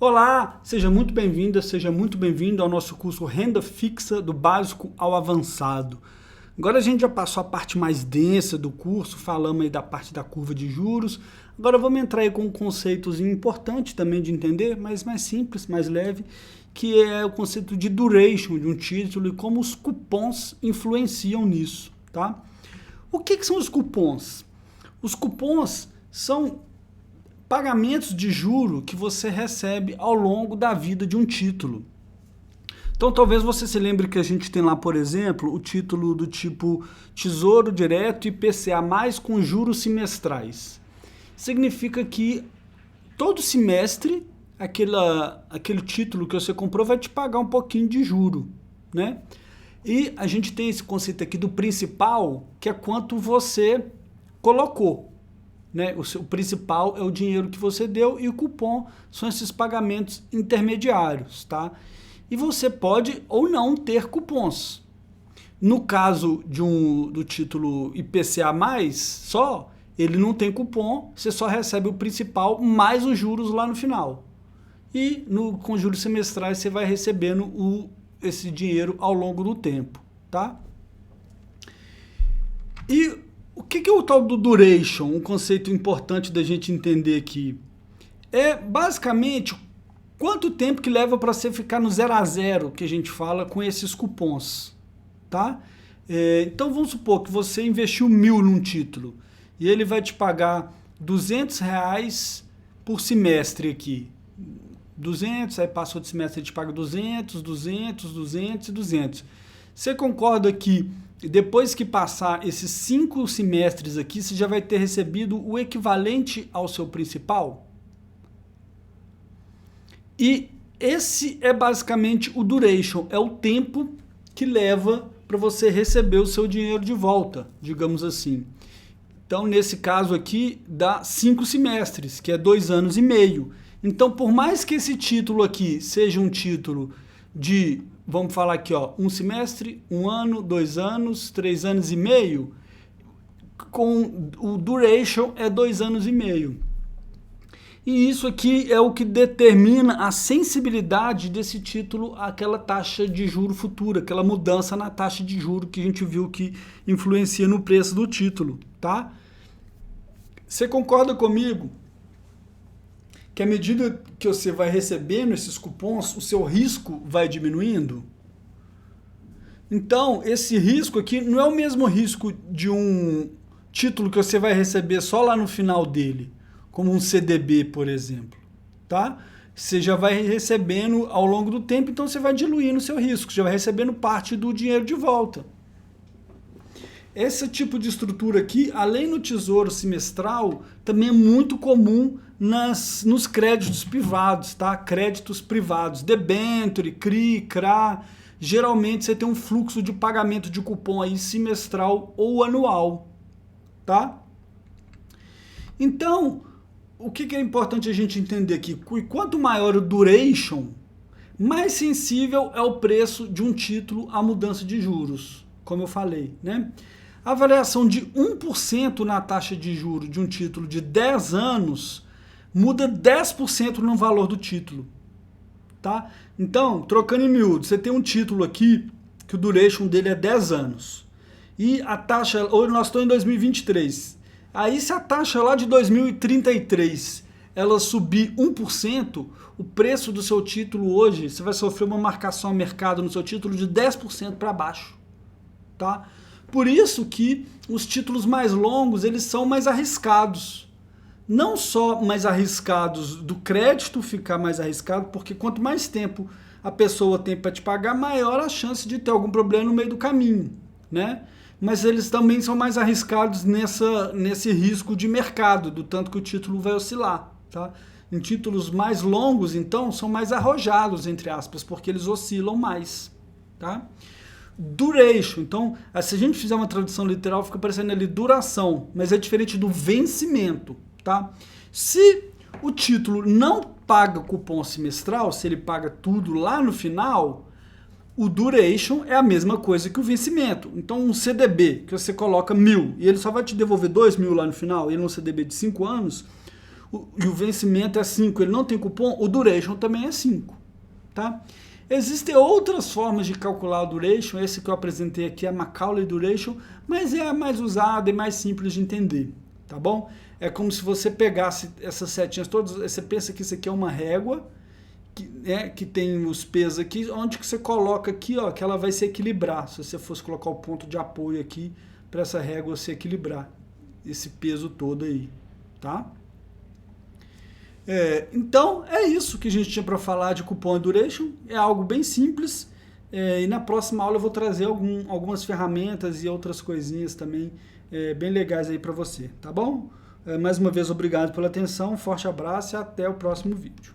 Olá, seja muito bem-vinda, seja muito bem-vindo ao nosso curso Renda Fixa do Básico ao Avançado. Agora a gente já passou a parte mais densa do curso, falamos aí da parte da curva de juros. Agora vamos entrar aí com um conceito importante também de entender, mas mais simples, mais leve, que é o conceito de duration de um título e como os cupons influenciam nisso, tá? O que são os cupons? Os cupons são pagamentos de juro que você recebe ao longo da vida de um título. Então talvez você se lembre que a gente tem lá, por exemplo, o título do tipo Tesouro Direto IPCA+, com juros semestrais. Significa que todo semestre aquele título que você comprou vai te pagar um pouquinho de juro, né? E a gente tem esse conceito aqui do principal, que é quanto você colocou. Né? O principal é o dinheiro que você deu e o cupom são esses pagamentos intermediários, tá? E você pode ou não ter cupons. No caso do título IPCA+, só, ele não tem cupom, você só recebe o principal mais os juros lá no final. E com juros semestrais você vai recebendo esse dinheiro ao longo do tempo, tá? E o que é o tal do duration? Um conceito importante da gente entender aqui. É basicamente quanto tempo que leva para você ficar no 0 a 0, que a gente fala com esses cupons, tá? Então vamos supor que você investiu 1.000 num título e ele vai te pagar R$200 por semestre aqui. 200, aí passou de semestre ele te paga 200, 200, 200 e 200. Você concorda que depois que passar esses 5 semestres aqui, você já vai ter recebido o equivalente ao seu principal? E esse é basicamente o duration, é o tempo que leva para você receber o seu dinheiro de volta, digamos assim. Então, nesse caso aqui, dá 5 semestres, que é 2 anos e meio. Então, por mais que esse título aqui seja um título de, vamos falar aqui, ó, 1 semestre, 1 ano, 2 anos, 3 anos e meio, com o duration é 2 anos e meio. E isso aqui é o que determina a sensibilidade desse título àquela taxa de juro futura, aquela mudança na taxa de juro que a gente viu que influencia no preço do título, tá? Você concorda comigo que à medida que você vai recebendo esses cupons, o seu risco vai diminuindo? Então, esse risco aqui não é o mesmo risco de um título que você vai receber só lá no final dele, como um CDB, por exemplo, tá? Você já vai recebendo ao longo do tempo, então você vai diluindo o seu risco, já vai recebendo parte do dinheiro de volta. Esse tipo de estrutura aqui, além no tesouro semestral, também é muito comum nos créditos privados, tá? Créditos privados, debênture, CRI, CRA. Geralmente você tem um fluxo de pagamento de cupom aí semestral ou anual, tá? Então, o que é importante a gente entender aqui? Quanto maior o duration, mais sensível é o preço de um título à mudança de juros, como eu falei, né? A variação de 1% na taxa de juros de um título de 10 anos muda 10% no valor do título, tá? Então, trocando em miúdo, você tem um título aqui que o duration dele é 10 anos. E a taxa, hoje nós estamos em 2023. Aí se a taxa lá de 2033 ela subir 1%, o preço do seu título hoje, você vai sofrer uma marcação a mercado no seu título de 10% para baixo, tá? Por isso que os títulos mais longos, eles são mais arriscados. Não só mais arriscados do crédito ficar mais arriscado, porque quanto mais tempo a pessoa tem para te pagar, maior a chance de ter algum problema no meio do caminho, né? Mas eles também são mais arriscados nesse risco de mercado, do tanto que o título vai oscilar, tá? Em títulos mais longos, então, são mais arrojados, entre aspas, porque eles oscilam mais, tá? Duration, então, se a gente fizer uma tradução literal, fica parecendo ali duração, mas é diferente do vencimento, tá? Se o título não paga cupom semestral, se ele paga tudo lá no final, o duration é a mesma coisa que o vencimento. Então, um CDB, que você coloca 1.000 e ele só vai te devolver 2.000 lá no final, ele é um CDB de 5 anos, e o vencimento é 5, ele não tem cupom, o duration também é 5, tá? Existem outras formas de calcular o duration, esse que eu apresentei aqui é a Macaulay Duration, mas é a mais usada e mais simples de entender, tá bom? É como se você pegasse essas setinhas todas, você pensa que isso aqui é uma régua, que tem os pesos aqui, onde que você coloca aqui, ó, que ela vai se equilibrar, se você fosse colocar o ponto de apoio aqui, para essa régua se equilibrar, esse peso todo aí, tá? Então, é isso que a gente tinha para falar de cupom e duration. É algo bem simples. E na próxima aula eu vou trazer algumas ferramentas e outras coisinhas também bem legais aí para você, tá bom? Mais uma vez, obrigado pela atenção, um forte abraço e até o próximo vídeo.